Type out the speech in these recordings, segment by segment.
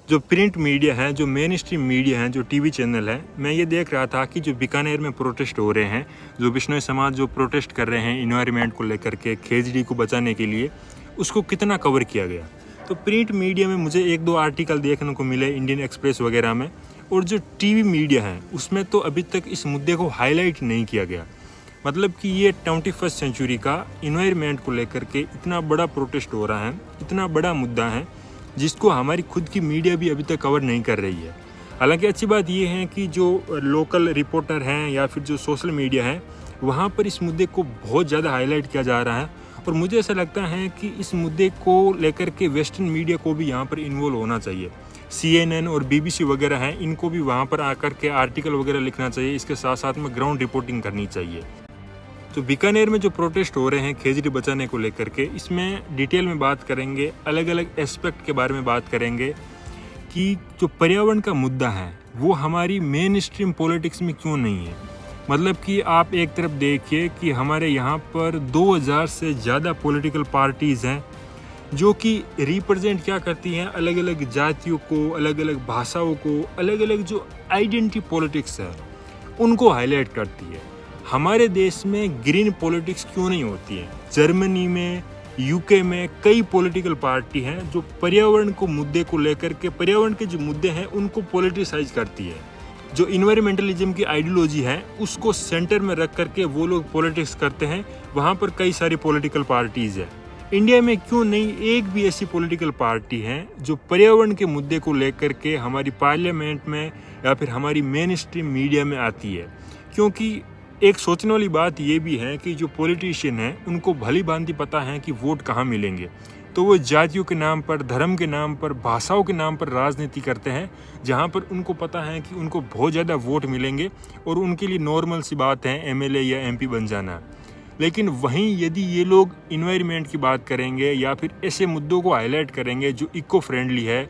जो print media है, जो मेन स्ट्रीम मीडिया है, जो टीवी चैनल है, मैं ये देख रहा था कि जो बीकानेर में प्रोटेस्ट हो रहे हैं, जो बिश्नोई समाज जो प्रोटेस्ट कर रहे हैं इन्वायरमेंट को लेकर के, खेजड़ी को बचाने के लिए, उसको कितना कवर किया गया। तो प्रिंट मीडिया में मुझे 1-2 आर्टिकल देखने को मिले, इंडियन एक्सप्रेस वगैरह में, और जो टीवी मीडिया है उसमें तो अभी तक इस मुद्दे को हाईलाइट नहीं किया गया। मतलब कि ये 21st सेंचुरी का इन्वायरमेंट को लेकर के इतना बड़ा प्रोटेस्ट हो रहा है, इतना बड़ा मुद्दा है, जिसको हमारी खुद की मीडिया भी अभी तक कवर नहीं कर रही है। हालांकि अच्छी बात ये है कि जो लोकल रिपोर्टर हैं या फिर जो सोशल मीडिया है, वहाँ पर इस मुद्दे को बहुत ज़्यादा हाईलाइट किया जा रहा है। और मुझे ऐसा लगता है कि इस मुद्दे को लेकर के वेस्टर्न मीडिया को भी यहाँ पर इन्वॉल्व होना चाहिए। CNN और BBC वगैरह हैं, इनको भी वहाँ पर आकर के आर्टिकल वगैरह लिखना चाहिए। इसके साथ साथ में ग्राउंड रिपोर्टिंग करनी चाहिए। तो बीकानेर में जो प्रोटेस्ट हो रहे हैं खेजड़ी बचाने को लेकर के, इसमें डिटेल में बात करेंगे, अलग अलग एस्पेक्ट के बारे में बात करेंगे कि जो पर्यावरण का मुद्दा है वो हमारी मेन स्ट्रीम पॉलिटिक्स में क्यों नहीं है। मतलब कि आप एक तरफ देखिए कि हमारे यहाँ पर 2000 से ज़्यादा पॉलिटिकल पार्टीज़ हैं जो कि रिप्रेजेंट क्या करती हैं, अलग अलग जातियों को, अलग अलग भाषाओं को, अलग अलग जो आइडेंटिटी पॉलिटिक्स है उनको हाईलाइट करती है। हमारे देश में ग्रीन पॉलिटिक्स क्यों नहीं होती है। जर्मनी में, UK में कई पॉलिटिकल पार्टी हैं जो पर्यावरण को मुद्दे को लेकर के, पर्यावरण के जो मुद्दे हैं उनको पॉलिटिसाइज करती है। जो इन्वायरमेंटलिज्म की आइडियोलॉजी है उसको सेंटर में रख करके वो लोग पॉलिटिक्स करते हैं। वहाँ पर कई सारी पॉलिटिकल पार्टीज़ है। इंडिया में क्यों नहीं एक भी ऐसी पॉलिटिकल पार्टी है जो पर्यावरण के मुद्दे को लेकर के हमारी पार्लियामेंट में या फिर हमारी मेन स्ट्रीम मीडिया में आती है। क्योंकि एक सोचने वाली बात ये भी है कि जो पॉलिटिशियन हैं उनको भली भांति पता है कि वोट कहाँ मिलेंगे, तो वो जातियों के नाम पर, धर्म के नाम पर, भाषाओं के नाम पर राजनीति करते हैं, जहाँ पर उनको पता है कि उनको बहुत ज़्यादा वोट मिलेंगे और उनके लिए नॉर्मल सी बात है MLA या MP बन जाना। लेकिन वहीं यदि ये लोग इन्वायरमेंट की बात करेंगे या फिर ऐसे मुद्दों को हाईलाइट करेंगे जो इको फ्रेंडली है,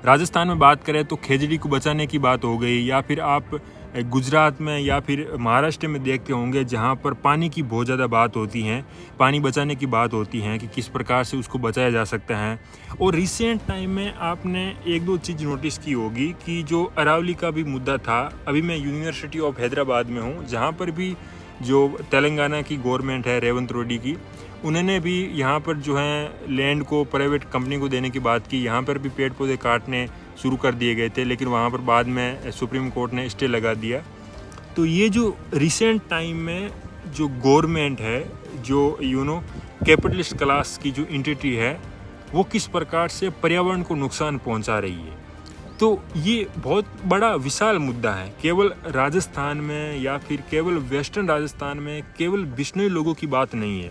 राजस्थान में बात करें तो खेजड़ी को बचाने की बात हो गई, या फिर आप गुजरात में या फिर महाराष्ट्र में देखते होंगे जहाँ पर पानी की बहुत ज़्यादा बात होती है, पानी बचाने की बात होती है कि किस प्रकार से उसको बचाया जा सकता है। और रिसेंट टाइम में आपने 1-2 चीज़ नोटिस की होगी कि जो अरावली का भी मुद्दा था, अभी मैं यूनिवर्सिटी ऑफ हैदराबाद में हूँ, जहाँ पर भी जो तेलंगाना की गवर्नमेंट है रेवंत रेड्डी की, उन्होंने भी यहाँ पर जो है लैंड को प्राइवेट कंपनी को देने की बात की। यहाँ पर भी पेड़ पौधे काटने शुरू कर दिए गए थे, लेकिन वहाँ पर बाद में सुप्रीम कोर्ट ने स्टे लगा दिया। तो ये जो रिसेंट टाइम में जो गवर्नमेंट है, जो कैपिटलिस्ट क्लास की जो एंटिटी है, वो किस प्रकार से पर्यावरण को नुकसान पहुँचा रही है, तो ये बहुत बड़ा विशाल मुद्दा है। केवल राजस्थान में या फिर केवल वेस्टर्न राजस्थान में केवल बिश्नोई लोगों की बात नहीं है,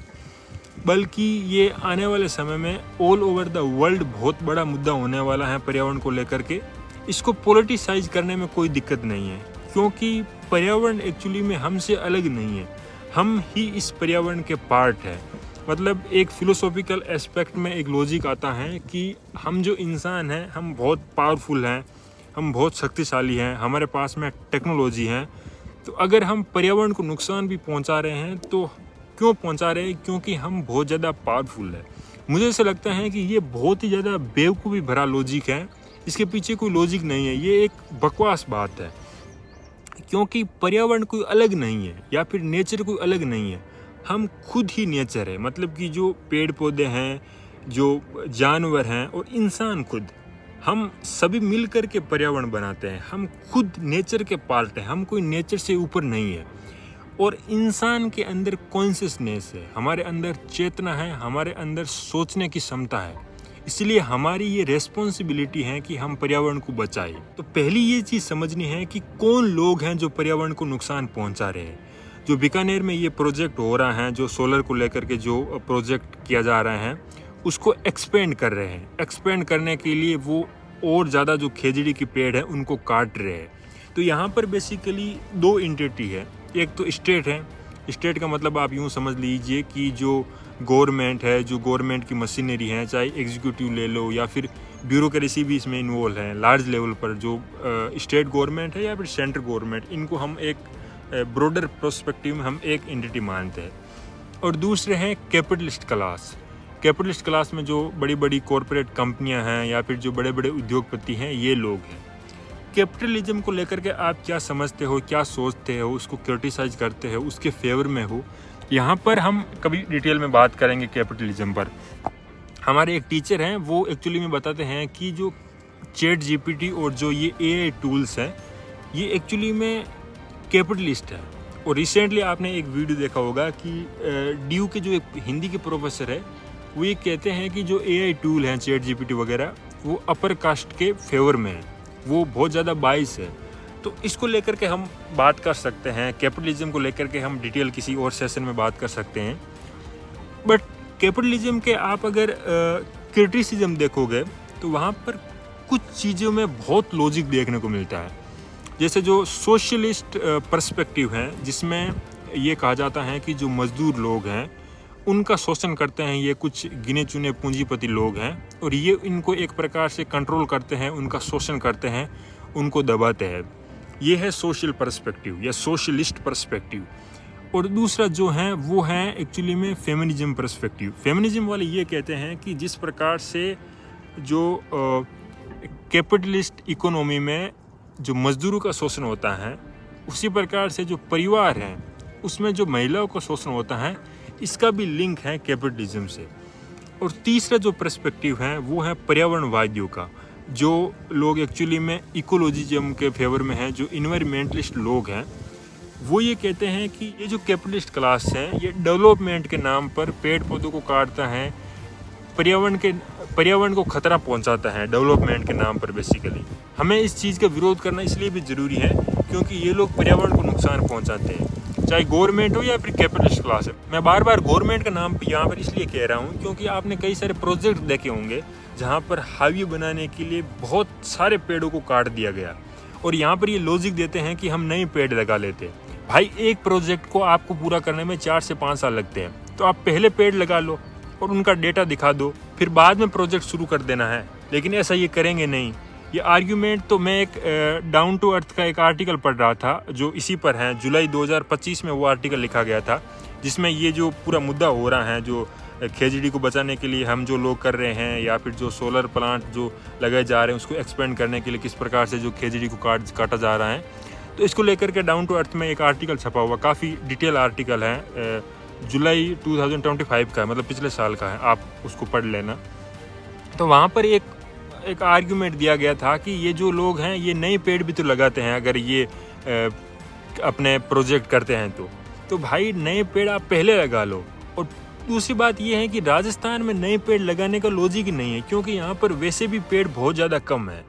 बल्कि ये आने वाले समय में ऑल ओवर द वर्ल्ड बहुत बड़ा मुद्दा होने वाला है पर्यावरण को लेकर के। इसको पॉलिटिसाइज करने में कोई दिक्कत नहीं है, क्योंकि पर्यावरण एक्चुअली में हमसे अलग नहीं है, हम ही इस पर्यावरण के पार्ट है। मतलब एक फिलोसॉफिकल एस्पेक्ट में एक लॉजिक आता है कि हम जो इंसान हैं हम बहुत पावरफुल हैं, हम बहुत शक्तिशाली हैं, हमारे पास में टेक्नोलॉजी है। तो अगर हम पर्यावरण को नुकसान भी पहुंचा रहे हैं तो क्यों पहुंचा रहे हैं? क्योंकि हम बहुत ज़्यादा पावरफुल है। मुझे ऐसा लगता है कि ये बहुत ही ज़्यादा बेवकूफ़ी भरा लॉजिक है, इसके पीछे कोई लॉजिक नहीं है, ये एक बकवास बात है। क्योंकि पर्यावरण कोई अलग नहीं है या फिर नेचर कोई अलग नहीं है, हम खुद ही नेचर है। मतलब कि जो पेड़ पौधे हैं, जो जानवर हैं और इंसान खुद, हम सभी मिल कर के पर्यावरण बनाते हैं। हम खुद नेचर के पार्ट हैं, हम कोई नेचर से ऊपर नहीं है। और इंसान के अंदर कॉन्शियसनेस है, हमारे अंदर चेतना है, हमारे अंदर सोचने की क्षमता है। इसलिए हमारी ये रेस्पॉन्सिबिलिटी है कि हम पर्यावरण को बचाएं। तो पहली ये चीज़ समझनी है कि कौन लोग हैं जो पर्यावरण को नुकसान पहुंचा रहे हैं। जो बीकानेर में ये प्रोजेक्ट हो रहा है, जो सोलर को लेकर के जो प्रोजेक्ट किया जा रहा है, उसको एक्सपेंड कर रहे हैं। एक्सपेंड करने के लिए वो और ज़्यादा जो खेजड़ी की पेड़ है उनको काट रहे हैं। तो यहाँ पर बेसिकली 2 एंटिटी है। एक तो स्टेट है, स्टेट का मतलब आप यूँ समझ लीजिए कि जो गवर्नमेंट है, जो गवर्नमेंट की मशीनरी है, चाहे एग्जीक्यूटिव ले लो या फिर ब्यूरोक्रेसी भी इसमें इन्वॉल्व है लार्ज लेवल पर, जो स्टेट गवर्नमेंट है या फिर सेंट्रल गवर्नमेंट, इनको हम एक ब्रॉडर पर्सपेक्टिव में हम एक एंटिटी मानते हैं। और दूसरे हैं कैपिटलिस्ट क्लास। कैपिटलिस्ट क्लास में जो बड़ी बड़ी कॉरपोरेट कंपनियां हैं या फिर जो बड़े बड़े उद्योगपति हैं, ये लोग हैं। कैपिटलिज्म को लेकर के आप क्या समझते हो, क्या सोचते हो, उसको क्रिटिसाइज करते हो, उसके फेवर में हो, यहाँ पर हम कभी डिटेल में बात करेंगे कैपिटलिज्म पर। हमारे एक टीचर हैं, वो एक्चुअली में बताते हैं कि जो चैट जीपीटी और जो ये एआई टूल्स हैं, ये एक्चुअली में कैपिटलिस्ट है। और रिसेंटली आपने एक वीडियो देखा होगा कि ड्यू के जो एक हिंदी के प्रोफेसर है, वो ये कहते हैं कि जो एआई टूल हैं चैट जीपीटी वगैरह, वो अपर कास्ट के फेवर में है, वो बहुत ज़्यादा बाइस है। तो इसको लेकर के हम बात कर सकते हैं, कैपिटलिज्म को लेकर के हम डिटेल किसी और सेशन में बात कर सकते हैं। बट कैपिटलिज्म के आप अगर क्रिटिसिज्म देखोगे तो वहाँ पर कुछ चीज़ों में बहुत लॉजिक देखने को मिलता है। जैसे जो सोशलिस्ट पर्सपेक्टिव है, जिसमें ये कहा जाता है कि जो मजदूर लोग हैं उनका शोषण करते हैं ये कुछ गिने चुने पूंजीपति लोग हैं, और ये इनको एक प्रकार से कंट्रोल करते हैं, उनका शोषण करते हैं, उनको दबाते हैं। ये है सोशल पर्सपेक्टिव या सोशलिस्ट पर्सपेक्टिव। और दूसरा जो है वो है एक्चुअली में फेमिनिज्म पर्सपेक्टिव। फेमिनिज्म वाले ये कहते हैं कि जिस प्रकार से जो कैपिटलिस्ट इकोनॉमी में जो मजदूरों का शोषण होता है, उसी प्रकार से जो परिवार हैं उसमें जो महिलाओं का शोषण होता है, इसका भी लिंक है कैपिटलिज्म से। और तीसरा जो पर्सपेक्टिव है वो है पर्यावरणवादियों का, जो लोग एक्चुअली में इकोलॉजिज्म के फेवर में हैं, जो इन्वायरमेंटलिस्ट लोग हैं, वो ये कहते हैं कि ये जो कैपिटलिस्ट क्लास है ये डेवलपमेंट के नाम पर पेड़ पौधों को काटता है, पर्यावरण को खतरा पहुंचाता है डेवलपमेंट के नाम पर। बेसिकली हमें इस चीज़ का विरोध करना इसलिए भी ज़रूरी है क्योंकि ये लोग पर्यावरण को नुकसान पहुंचाते हैं, चाहे गवर्नमेंट हो या फिर कैपिटलिस्ट क्लास है। मैं बार बार गवर्नमेंट का नाम यहाँ पर इसलिए कह रहा हूँ क्योंकि आपने कई सारे प्रोजेक्ट देखे होंगे जहाँ पर हाईवे बनाने के लिए बहुत सारे पेड़ों को काट दिया गया, और यहाँ पर ये लॉजिक देते हैं कि हम नए पेड़ लगा लेते हैं। भाई, एक प्रोजेक्ट को आपको पूरा करने में 4 से 5 साल लगते हैं, तो आप पहले पेड़ लगा लो और उनका डेटा दिखा दो, फिर बाद में प्रोजेक्ट शुरू कर देना है। लेकिन ऐसा ये करेंगे नहीं। ये आर्ग्यूमेंट तो मैं एक डाउन टू अर्थ का एक आर्टिकल पढ़ रहा था जो इसी पर है, जुलाई 2025 में वो आर्टिकल लिखा गया था, जिसमें ये जो पूरा मुद्दा हो रहा है, जो खेजड़ी को बचाने के लिए हम जो लोग कर रहे हैं या फिर जो सोलर प्लांट जो लगाए जा रहे हैं उसको एक्सपेंड करने के लिए किस प्रकार से जो खेजड़ी को काटा जा रहा है, तो इसको लेकर के डाउन टू अर्थ में एक आर्टिकल छपा हुआ, काफ़ी डिटेल आर्टिकल है, जुलाई 2025 का है, मतलब पिछले साल का है, आप उसको पढ़ लेना। तो वहाँ पर एक आर्ग्यूमेंट दिया गया था कि ये जो लोग हैं ये नए पेड़ भी तो लगाते हैं अगर ये अपने प्रोजेक्ट करते हैं तो भाई नए पेड़ आप पहले लगा लो। और दूसरी बात ये है कि राजस्थान में नए पेड़ लगाने का लॉजिक ही नहीं है क्योंकि यहाँ पर वैसे भी पेड़ बहुत ज़्यादा कम है।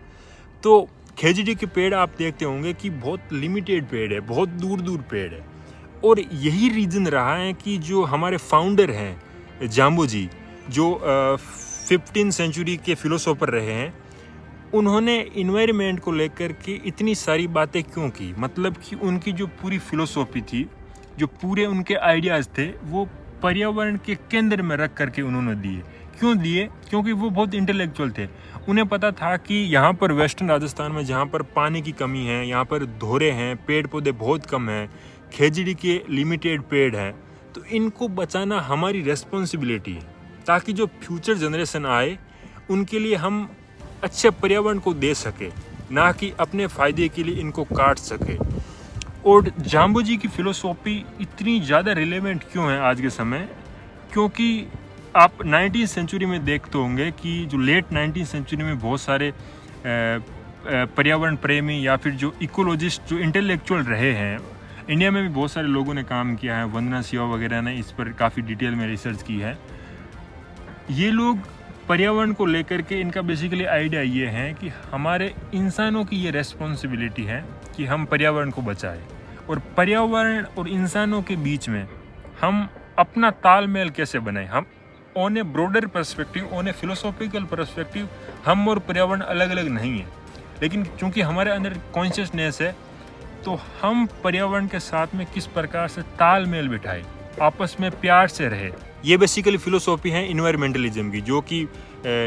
तो खेजड़ी के पेड़ आप देखते होंगे कि बहुत लिमिटेड पेड़ है, बहुत दूर दूर पेड़ है। और यही रीज़न रहा है कि जो हमारे फाउंडर हैं जाम्बू जी, जो 15वीं सेंचुरी के फिलोसोफर रहे हैं, उन्होंने इन्वायरमेंट को लेकर के इतनी सारी बातें क्यों की, मतलब कि उनकी जो पूरी फिलोसॉफी थी, जो पूरे उनके आइडियाज़ थे, वो पर्यावरण के केंद्र में रख करके उन्होंने दिए। क्यों दिए? क्योंकि वो बहुत इंटेलेक्चुअल थे। उन्हें पता था कि यहाँ पर वेस्टर्न राजस्थान में जहाँ पर पानी की कमी है, यहाँ पर धोरे हैं, पेड़ पौधे बहुत कम हैं, खेजड़ी के लिमिटेड पेड़ हैं, तो इनको बचाना हमारी रेस्पॉन्सिबिलिटी है ताकि जो फ्यूचर जनरेशन आए उनके लिए हम अच्छे पर्यावरण को दे सके, ना कि अपने फ़ायदे के लिए इनको काट सके। और जाम्बू जी की फ़िलोसॉफी इतनी ज़्यादा रिलेवेंट क्यों है आज के समय? क्योंकि आप 19वीं सेंचुरी में देखते होंगे कि जो लेट 19वीं सेंचुरी में बहुत सारे पर्यावरण प्रेमी या फिर जो इकोलॉजिस्ट जो इंटेलेक्चुअल रहे हैं, इंडिया में भी बहुत सारे लोगों ने काम किया है, वंदना शिवा वगैरह ने इस पर काफ़ी डिटेल में रिसर्च की है। ये लोग पर्यावरण को लेकर के इनका बेसिकली आइडिया ये है कि हमारे इंसानों की ये रेस्पॉन्सिबिलिटी है कि हम पर्यावरण को बचाएं, और पर्यावरण और इंसानों के बीच में हम अपना तालमेल कैसे बनाएं। हम on A broader perspective, on A philosophical perspective, हम और पर्यावरण अलग अलग नहीं है, लेकिन चूँकि हमारे अंदर कॉन्शियसनेस है तो हम पर्यावरण के साथ में किस प्रकार से तालमेल बिठाएं, आपस में प्यार से रहे। ये बेसिकली फिलोसॉफी है इन्वायरमेंटलिज्म की, जो कि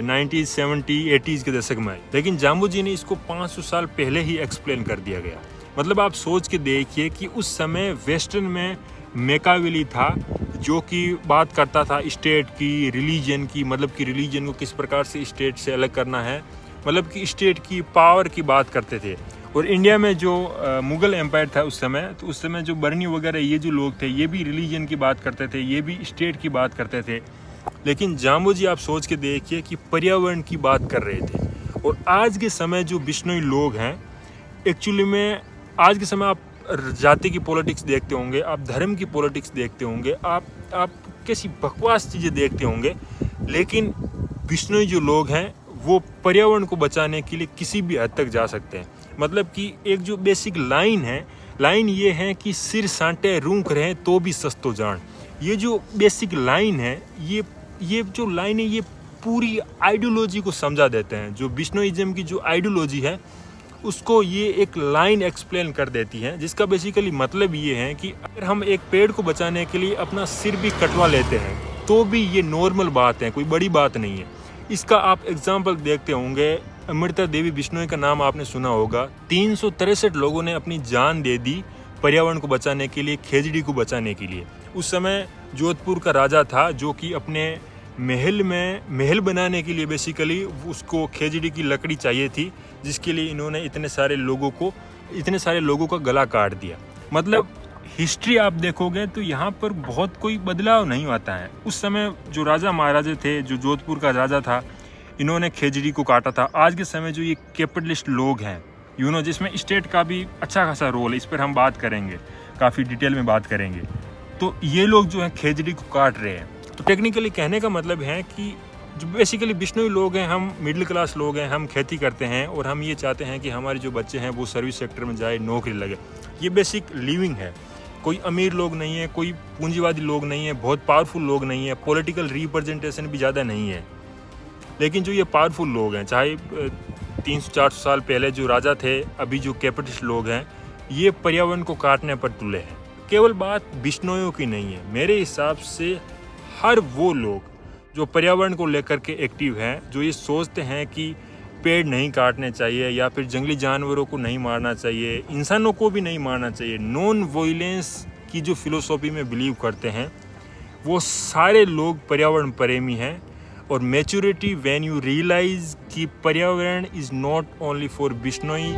90s 70s 80s के दशक में आई, लेकिन जाम्बू जी ने इसको 500 साल पहले ही एक्सप्लेन कर दिया गया। मतलब आप सोच के देखिए कि उस समय वेस्टर्न में मैकियावेली था, जो कि बात करता था स्टेट की, रिलीजन की, मतलब कि रिलीजन को किस प्रकार से स्टेट से अलग करना है, मतलब कि स्टेट की पावर की बात करते थे। और इंडिया में जो मुग़ल एम्पायर था उस समय, तो उस समय जो बर्नी वगैरह ये जो लोग थे, ये भी रिलीजन की बात करते थे, ये भी स्टेट की बात करते थे। लेकिन जाम्बो जी आप सोच के देखिए कि पर्यावरण की बात कर रहे थे। और आज के समय जो बिश्नोई लोग हैं, एक्चुअली में आज के समय आप जाति की पॉलिटिक्स देखते होंगे, आप धर्म की पॉलिटिक्स देखते होंगे, आप कैसी बकवास चीज़ें देखते होंगे, लेकिन बिश्नोई जो लोग हैं वो पर्यावरण को बचाने के लिए किसी भी हद तक जा सकते हैं। मतलब कि एक जो बेसिक लाइन ये है कि सिर सांटे रूंख रहे तो भी सस्तो जान। ये जो बेसिक लाइन है, ये जो लाइन है, ये पूरी आइडियोलॉजी को समझा देते हैं। जो बिश्नोइज्म की जो आइडियोलॉजी है उसको ये एक लाइन एक्सप्लेन कर देती है, जिसका बेसिकली मतलब ये है कि अगर हम एक पेड़ को बचाने के लिए अपना सिर भी कटवा लेते हैं तो भी ये नॉर्मल बात है, कोई बड़ी बात नहीं है। इसका आप एग्जाम्पल देखते होंगे, अमृता देवी बिश्नोई का नाम आपने सुना होगा। 363 लोगों ने अपनी जान दे दी पर्यावरण को बचाने के लिए, खेजड़ी को बचाने के लिए। उस समय जोधपुर का राजा था जो कि अपने महल बनाने के लिए बेसिकली उसको खेजड़ी की लकड़ी चाहिए थी, जिसके लिए इन्होंने इतने सारे लोगों का गला काट दिया। मतलब हिस्ट्री आप देखोगे तो यहाँ पर बहुत कोई बदलाव नहीं आता है। उस समय जो राजा महाराजे थे, जो जोधपुर का राजा था, इन्होंने खेजड़ी को काटा था। आज के समय जो ये कैपिटलिस्ट लोग हैं, जिसमें स्टेट का भी अच्छा खासा रोल है, इस पर हम बात करेंगे, काफ़ी डिटेल में बात करेंगे। तो ये लोग जो है खेजड़ी को काट रहे हैं। तो टेक्निकली कहने का मतलब है कि जो बेसिकली बिश्नोई लोग हैं, हम मिडिल क्लास लोग हैं, हम खेती करते हैं और हम ये चाहते हैं कि हमारे जो बच्चे हैं वो सर्विस सेक्टर में जाए, नौकरी लगे। ये बेसिक लिविंग है। कोई अमीर लोग नहीं है, कोई पूंजीवादी लोग नहीं है, बहुत पावरफुल लोग नहीं है, पॉलिटिकल रिप्रेजेंटेशन भी ज़्यादा नहीं है। लेकिन जो ये पावरफुल लोग हैं, चाहे 300-400 साल पहले जो राजा थे, अभी जो कैपिटलिस्ट लोग हैं, ये पर्यावरण को काटने पर तुले हैं। केवल बात बिश्नोइयों की नहीं है, मेरे हिसाब से हर वो लोग जो पर्यावरण को लेकर के एक्टिव हैं, जो ये सोचते हैं कि पेड़ नहीं काटने चाहिए या फिर जंगली जानवरों को नहीं मारना चाहिए, इंसानों को भी नहीं मारना चाहिए, नॉन वॉयलेंस की जो फिलोसॉफी में बिलीव करते हैं, वो सारे लोग पर्यावरण प्रेमी हैं। और मैच्योरिटी व्हेन यू रियलाइज कि पर्यावरण is not only for Bishnoi